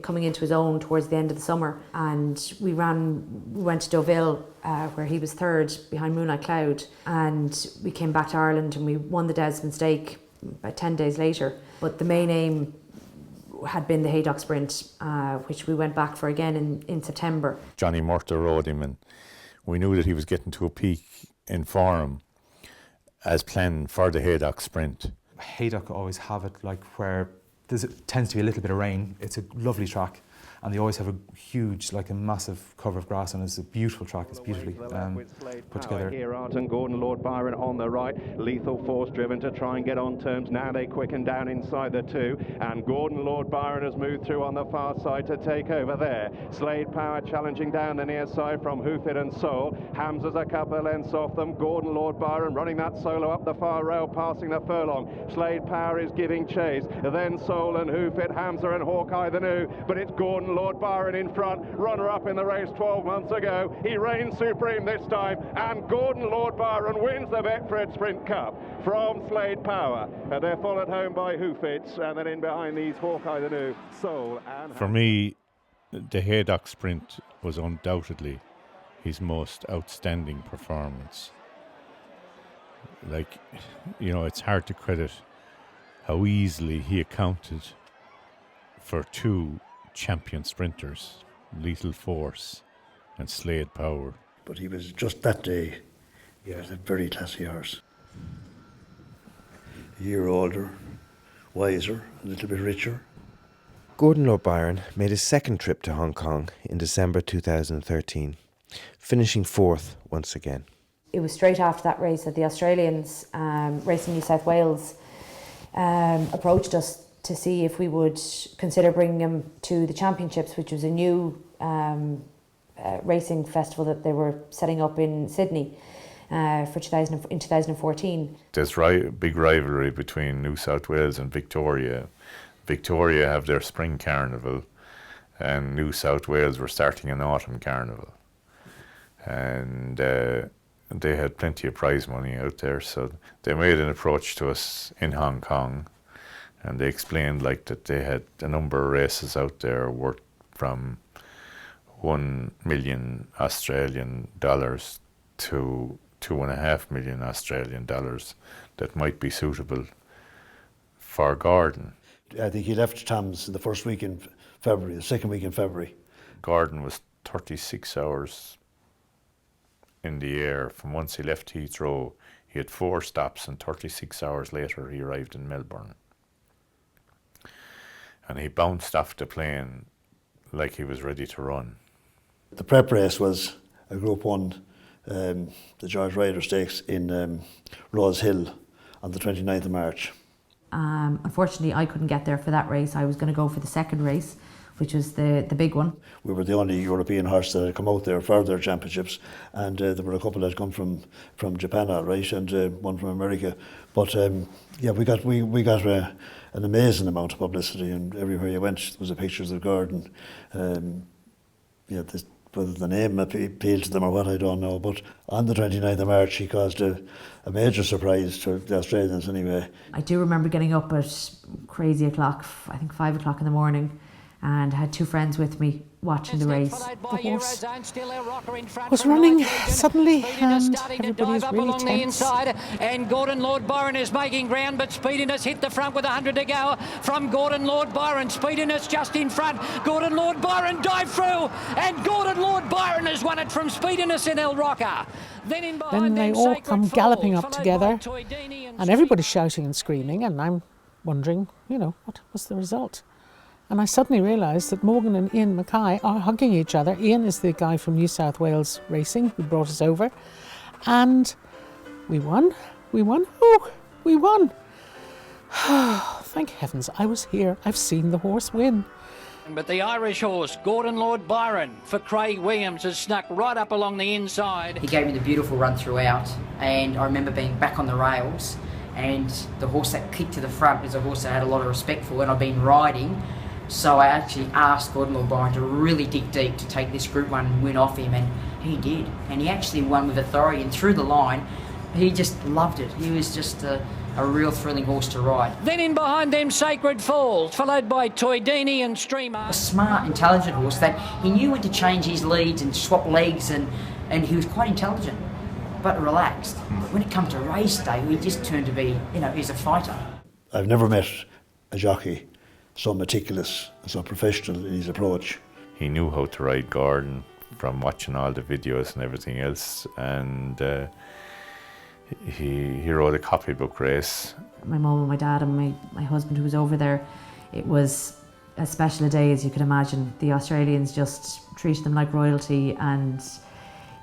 coming into his own towards the end of the summer, and we went to Deauville where he was third behind Moonlight Cloud, and we came back to Ireland and we won the Desmond Stake about 10 days later. But the main aim had been the Haydock Sprint, which we went back for again in September. Johnny Murtagh rode him, and we knew that he was getting to a peak in form as planned for the Haydock Sprint. Haydock always have it like where there tends to be a little bit of rain. It's a lovely track, and they always have a huge, like a massive cover of grass, and it's a beautiful track. It's beautifully put together. Here, Art and Gordon Lord Byron on the right. Lethal Force driven to try and get on terms. Now they quicken down inside the two, and Gordon Lord Byron has moved through on the far side to take over there. Slade Power challenging down the near side from Hoofit and Soul. Hamza's a couple of lengths off them. Gordon Lord Byron running that solo up the far rail, passing the furlong. Slade Power is giving chase. Then Soul and Hoofit, Hamza and Hawkeye the New, but it's Gordon Lord Byron in front, runner-up in the race 12 months ago. He reigns supreme this time, and Gordon Lord Byron wins the Betfred Sprint Cup from Slade Power. They're followed home by Hoofits, and then in behind these Hawkeye the New, Soul and... For me, the Haydock Sprint was undoubtedly his most outstanding performance. Like, you know, it's hard to credit how easily he accounted for two champion sprinters, Lethal Force and Slade Power. But he was just that day, he was a very classy horse. A year older, wiser, a little bit richer. Gordon Lord Byron made his second trip to Hong Kong in December 2013, finishing fourth once again. It was straight after that race that the Australians, Racing New South Wales, approached us to see if we would consider bringing him to the championships, which was a new racing festival that they were setting up in Sydney in 2014. There's big rivalry between New South Wales and Victoria. Victoria have their spring carnival, and New South Wales were starting an autumn carnival. And they had plenty of prize money out there, so they made an approach to us in Hong Kong, and they explained like that they had a number of races out there worth from $1 million Australian dollars to $2.5 million Australian dollars that might be suitable for Gordon. I think he left Tom's the first week in February, the second week in February. Gordon was 36 hours in the air from once he left Heathrow. He had 4 stops, and 36 hours later he arrived in Melbourne. And he bounced off the plane like he was ready to run. The prep race was a Group 1, the George Ryder Stakes in Rose Hill on the 29th of March. Unfortunately, I couldn't get there for that race. I was going to go for the second race, which was the big one. We were the only European horse that had come out there for their championships, and there were a couple that had come from Japan, all right, and one from America. But yeah, we got an amazing amount of publicity, and everywhere you went there was a pictures of Gordon. Yeah, whether the name appealed to them or what, I don't know. But on the 29th of March, he caused a major surprise to the Australians anyway. I do remember getting up at crazy o'clock, I think 5 o'clock in the morning, and had 2 friends with me watching the race. The horse was running suddenly, and everybody was really tense. And Gordon Lord Byron is making ground, but Speediness hit the front with 100 to go from Gordon Lord Byron. Speediness just in front. Gordon Lord Byron dived through, and Gordon Lord Byron has won it from Speediness in El Roca. Then they all come galloping up together, and everybody's shouting and screaming, and I'm wondering, you know, what was the result? And I suddenly realised that Morgan and Ian Mackay are hugging each other. Ian is the guy from New South Wales Racing who brought us over. And we won. We won. Oh, we won. Thank heavens I was here. I've seen the horse win. But the Irish horse, Gordon Lord Byron, for Craig Williams, has snuck right up along the inside. He gave me the beautiful run throughout, and I remember being back on the rails, and the horse that kicked to the front was a horse I had a lot of respect for, and I've been riding. So I actually asked Gordon Lord Byron to really dig deep to take this Group 1 win off him, and he did. And he actually won with authority, and through the line, he just loved it. He was just a real thrilling horse to ride. Then in behind them, Sacred Falls, followed by Toydini and Streamer. A smart, intelligent horse that he knew when to change his leads and swap legs, and he was quite intelligent, but relaxed. But when it comes to race day, he just turned to be, you know, he's a fighter. I've never met a jockey so meticulous, so professional in his approach. He knew how to ride Gordon from watching all the videos and everything else, and he rode a copybook race. My mum and my dad and my husband who was over there, it was as special a day as you could imagine. The Australians just treated them like royalty, and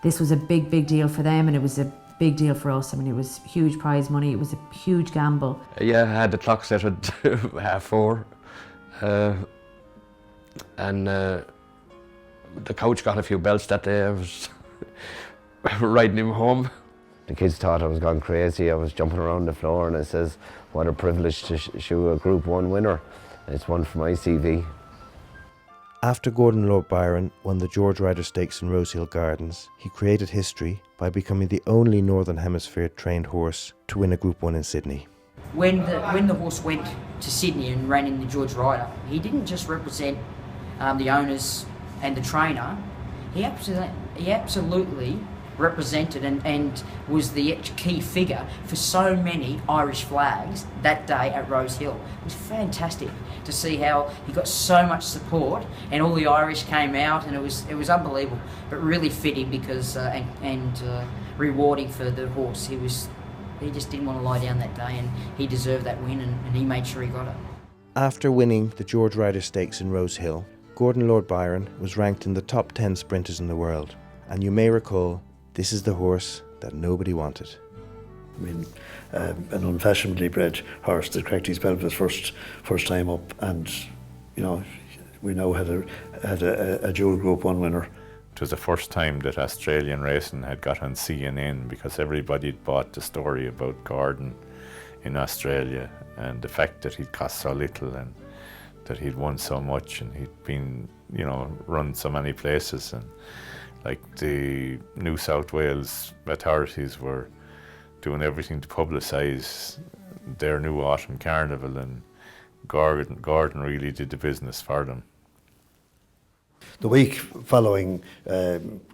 this was a big, big deal for them, and it was a big deal for us. I mean, it was huge prize money, it was a huge gamble. Yeah, I had the clock set at 4:30, and the coach got a few belts that day. I was riding him home. The kids thought I was gone crazy. I was jumping around the floor, and I says, what a privilege to shoe a Group 1 winner. It's one for my CV. After Gordon Lord Byron won the George Ryder Stakes in Rosehill Gardens, he created history by becoming the only Northern Hemisphere trained horse to win a Group 1 in Sydney. When the horse went to Sydney and ran in the George Ryder, he didn't just represent the owners and the trainer. He absolutely represented and was the key figure for so many Irish flags that day at Rosehill. It was fantastic to see how he got so much support, and all the Irish came out, and it was unbelievable, but really fitting because and rewarding for the horse. He just didn't want to lie down that day, and he deserved that win, and he made sure he got it. After winning the George Ryder Stakes in Rosehill, Gordon Lord Byron was ranked in the top 10 sprinters in the world, and you may recall this is the horse that nobody wanted. I mean, an unfashionably bred horse that cracked his pelvis first time up, and you know, we now had a dual Group 1 winner. It was the first time that Australian racing had got on CNN, because everybody had bought the story about Gordon in Australia, and the fact that he'd cost so little and that he'd won so much, and he'd been, you know, run so many places, and like the New South Wales authorities were doing everything to publicise their new autumn carnival, and Gordon really did the business for them. The week following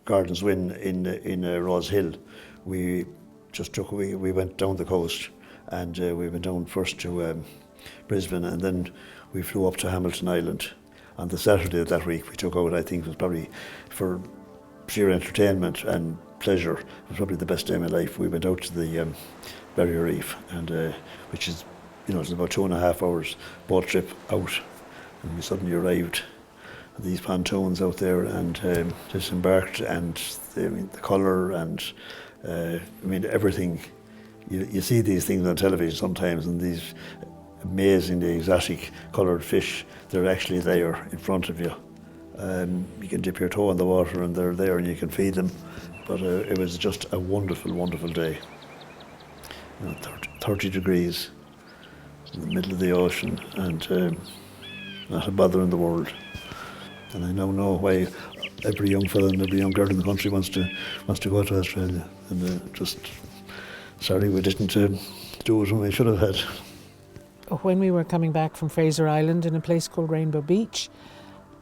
Gordon's win in Rosehill, we went down the coast, and we went down first to Brisbane, and then we flew up to Hamilton Island. On the Saturday of that week, we took out, I think it was probably for sheer entertainment and pleasure, it was probably the best day of my life. We went out to the Barrier Reef, and which is, you know, it's about 2.5 hours boat trip out, and we suddenly arrived at these pontoons out there and disembarked, and the colour and I mean everything. You see these things on television sometimes, and these amazingly exotic coloured fish, they're actually there in front of you. You can dip your toe in the water and they're there and you can feed them. But it was just a wonderful, wonderful day. You know, 30 degrees in the middle of the ocean, and not a bother in the world. And I now know why every young fella and every young girl in the country wants to go to Australia. And just sorry we didn't do it when we should have had. When we were coming back from Fraser Island in a place called Rainbow Beach,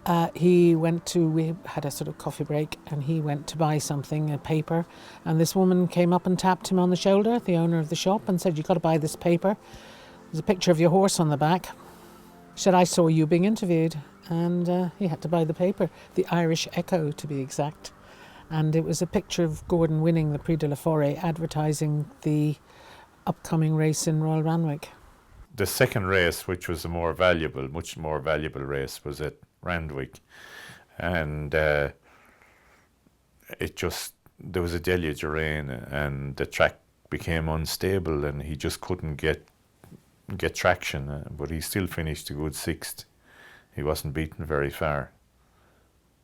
we had a sort of coffee break, and he went to buy something, a paper, and this woman came up and tapped him on the shoulder, the owner of the shop, and said, "You've got to buy this paper. There's a picture of your horse on the back." She said, "I saw you being interviewed," and he had to buy the paper, the Irish Echo to be exact. And it was a picture of Gordon winning the Prix de la Forêt, advertising the upcoming race in Royal Randwick. The second race, which was much more valuable race, was at Randwick, and there was a deluge of rain, and the track became unstable, and he just couldn't get traction. But he still finished a good 6th. He wasn't beaten very far,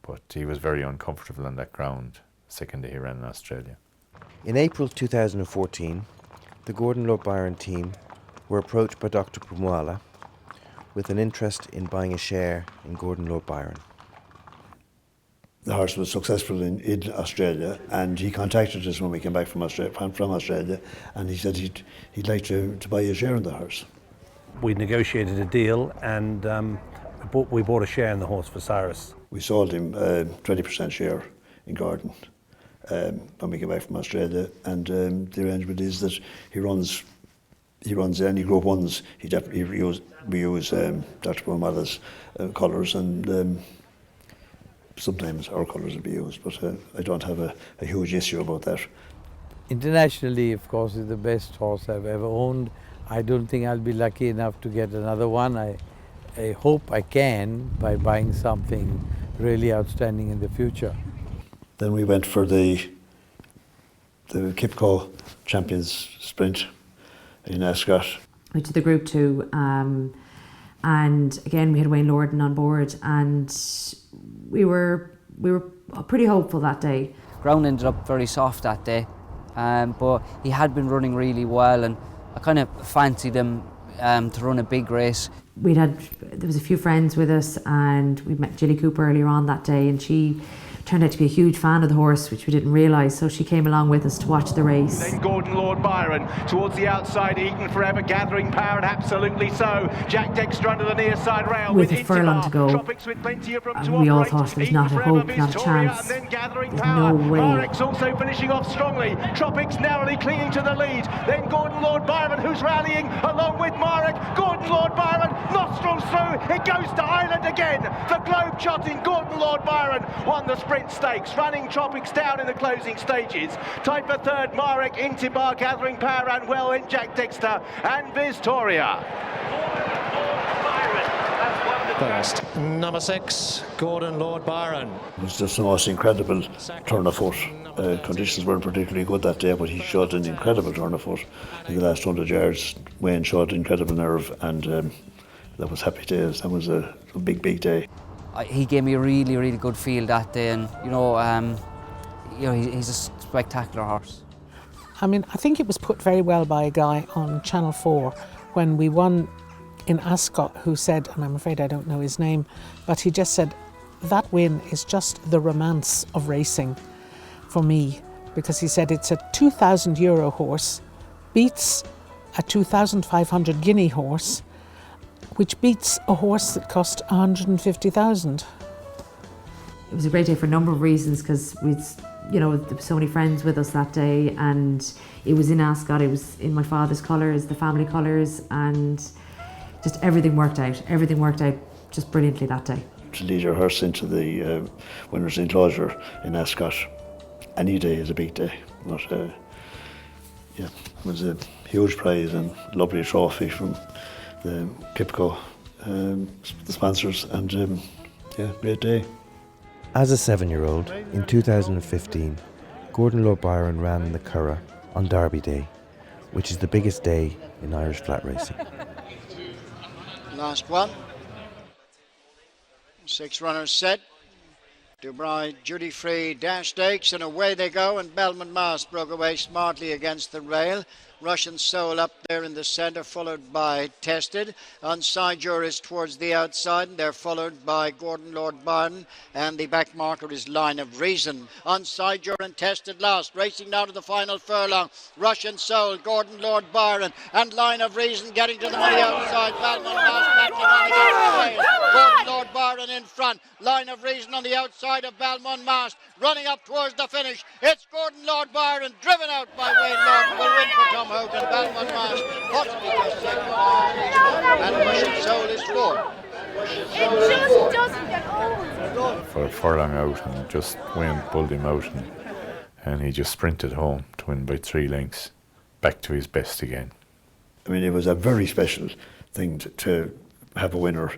but he was very uncomfortable on that ground. Second day he ran in Australia. In April 2014, the Gordon Lord Byron team were approached by Dr. Pumwala with an interest in buying a share in Gordon Lord Byron. The horse was successful in Australia, and he contacted us when we came back from Australia, and he said he'd like to buy a share in the horse. We negotiated a deal, and we bought a share in the horse for Cyrus. We sold him 20% share in Gordon when we came back from Australia, and the arrangement is that he runs he runs any Group 1s, we use Dr. Brumala's colours, and sometimes our colours will be used, but I don't have a huge issue about that. Internationally, of course, is the best horse I've ever owned. I don't think I'll be lucky enough to get another one. I hope I can by buying something really outstanding in the future. Then we went for the Kipco Champions Sprint in Ascot. We did the Group 2, and again we had Wayne Lorden on board, and we were pretty hopeful that day. Ground ended up very soft that day, but he had been running really well, and I kind of fancied him to run a big race. There was a few friends with us, and we met Gilly Cooper earlier on that day, and she turned out to be a huge fan of the horse, which we didn't realise, so she came along with us to watch the race. Then Gordon Lord Byron towards the outside, Eaton Forever gathering power, and absolutely so. Jack Dexter under the near side rail with a furlong to go, we all thought there was not a hope, not a chance. There's no way. Marek's also finishing off strongly. Tropics narrowly clinging to the lead. Then Gordon Lord Byron, who's rallying along with Marek. Gordon Lord Byron, nostrils through. It goes to Ireland again. The globe-trotting Gordon Lord Byron won the sprint stakes, running Tropics down in the closing stages. Tied for third, Marek, Intibar gathering power, and well in Jack Dexter and Victoria. First, number 6, Gordon Lord Byron. It was just the most incredible turn of foot. Conditions weren't particularly good that day, but he showed an incredible turn of foot. In the last 100 yards, Wayne showed incredible nerve, and that was happy days. That was a big, big day. He gave me a really, really good feel that day, and he's a spectacular horse. I mean, I think it was put very well by a guy on Channel 4 when we won in Ascot, who said, and I'm afraid I don't know his name, but he just said, that win is just the romance of racing for me, because he said it's a €2,000 horse, beats a 2,500 guinea horse, which beats a horse that cost 150,000. It was a great day for a number of reasons, because there were so many friends with us that day, and it was in Ascot, it was in my father's colours, the family colours, and just everything worked out. Everything worked out just brilliantly that day. To lead your horse into the winner's enclosure in Ascot, any day is a big day. But it was a huge prize and lovely trophy from the Kipco, the sponsors, and great day. As a 7-year-old, in 2015, Gordon Lord Byron ran in the Curragh on Derby Day, which is the biggest day in Irish flat racing. Last one. 6 runners set. Dubry duty-free dash stakes, and away they go, and Belmont Mast broke away smartly against the rail. Russian Soul up there in the centre, followed by Tested. Onside is towards the outside, and they're followed by Gordon Lord Byron, and the back marker is Line of Reason. Onside and Tested last, racing now to the final furlong. Russian Soul, Gordon Lord Byron, and Line of Reason getting to the money outside. Belmont Mast backing on against the rail. Gordon Lord Byron in front. Line of Reason on the outside of Belmont Mast, running up towards the finish. It's Gordon Lord Byron, driven out by Wayne Lorden. Will win for Tom Hogan. Belmont Mast possibly just second, and Russian Soul is fourth. It just doesn't get old. For a furlong out, and just Wayne pulled him out, and he just sprinted home to win by 3 lengths, back to his best again. I mean, it was a very special thing to have a winner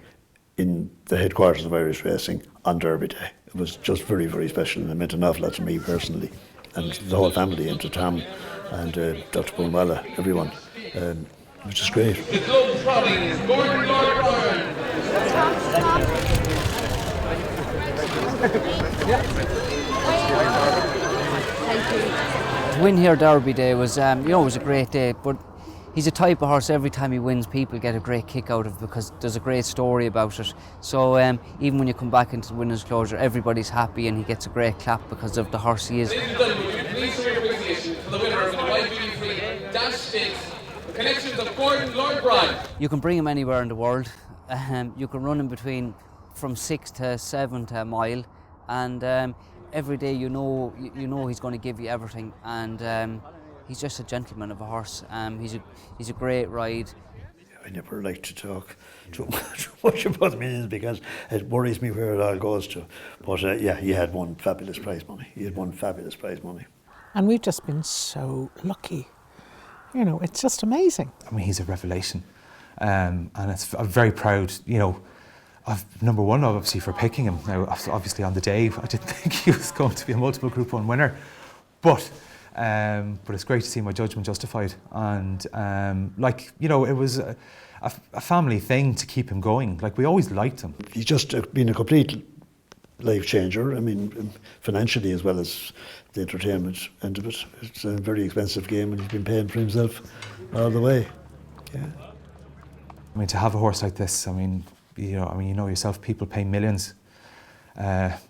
in the headquarters of Irish racing on Derby Day. It was just very, very special, and it meant an awful lot to me personally, and the whole family, and to Tom and Dr. Brumala, everyone. It was just great. The globe-trotting is Gordon Lord Byron. To win here Derby Day was, it was a great day, but he's a type of horse, every time he wins, people get a great kick out of it because there's a great story about it. So even when you come back into the winner's closure, everybody's happy and he gets a great clap because of the horse he is. Ladies and gentlemen, please show your appreciation for the winner of the White Beauty Free Dash Stakes, the connections of Gordon Lord Byron. You can bring him anywhere in the world. You can run him from 6 to 7 to a mile, and every day you know he's going to give you everything, and he's just a gentleman of a horse. He's a great ride. I never like to talk too much about the millions because it worries me where it all goes to. But yeah, he had won fabulous prize money. And we've just been so lucky. You know, it's just amazing. I mean, he's a revelation. And I'm very proud, you know, of number one, obviously, for picking him. Now, obviously, on the day, I didn't think he was going to be a multiple Group 1 winner. But it's great to see my judgment justified. And, like, you know, it was a family thing to keep him going. Like, we always liked him. He's just been a complete life changer. I mean, financially as well as the entertainment end of it. It's a very expensive game and he's been paying for himself all the way. Yeah. I mean, to have a horse like this, I mean, you know yourself, people pay millions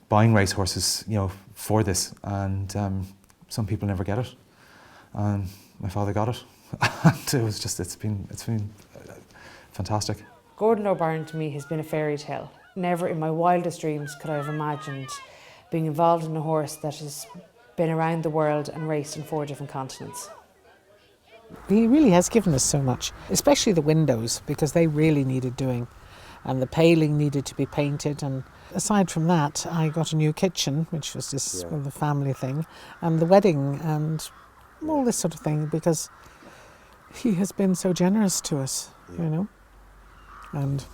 buying race horses, you know, for this, and some people never get it. And my father got it, and it was just, it's been fantastic. Gordon O'Byrne to me has been a fairy tale. Never in my wildest dreams could I have imagined being involved in a horse that has been around the world and raced in 4 different continents. He really has given us so much, especially the windows, because they really needed doing, and the paling needed to be painted. And aside from that, I got a new kitchen, which was just the family thing, and the wedding and all this sort of thing, because he has been so generous to us, you know, and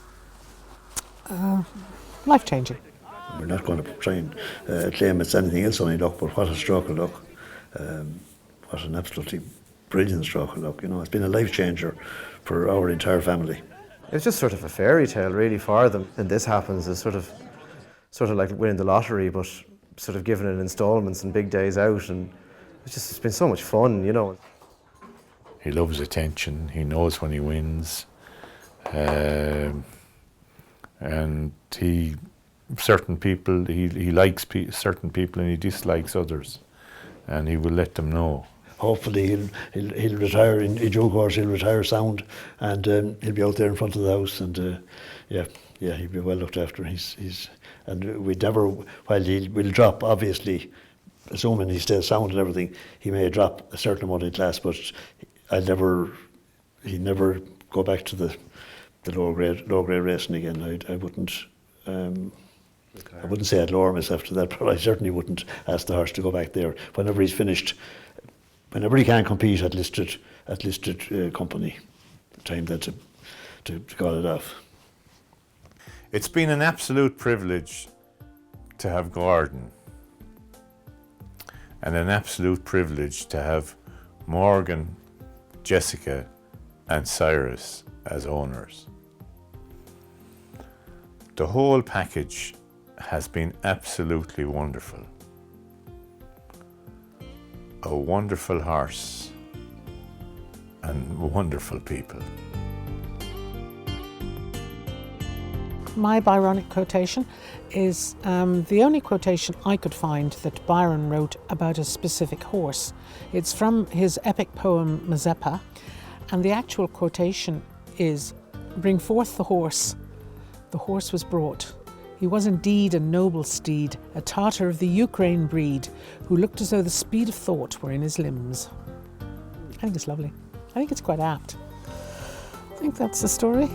life-changing. We're not going to try and claim it's anything else only luck, but what a stroke of luck. What an absolutely brilliant stroke of luck. You know, it's been a life changer for our entire family. It was just sort of a fairy tale really for them. And this happens as sort of like winning the lottery, but sort of given in installments and big days out, and it's been so much fun, you know. He loves attention, he knows when he wins, and he likes certain people and he dislikes others, and he will let them know. Hopefully he'll retire in due course. He'll retire sound, and he'll be out there in front of the house. And yeah, he'll be well looked after. And we never, while he will drop, obviously, assuming he stays sound and everything, he may drop a certain amount in class. But he'd never go back to the lower grade racing again. I wouldn't. I wouldn't say I'd lower myself to that, but I certainly wouldn't ask the horse to go back there whenever he's finished. Whenever he can compete at listed company, time then to call it off. It's been an absolute privilege to have Gordon, and an absolute privilege to have Morgan, Jessica and Cyrus as owners. The whole package has been absolutely wonderful. A wonderful horse and wonderful people. My Byronic quotation is the only quotation I could find that Byron wrote about a specific horse. It's from his epic poem Mazeppa, and the actual quotation is, "Bring forth the horse. The horse was brought. He was indeed a noble steed, a Tartar of the Ukraine breed, who looked as though the speed of thought were in his limbs." I think it's lovely. I think it's quite apt. I think that's the story.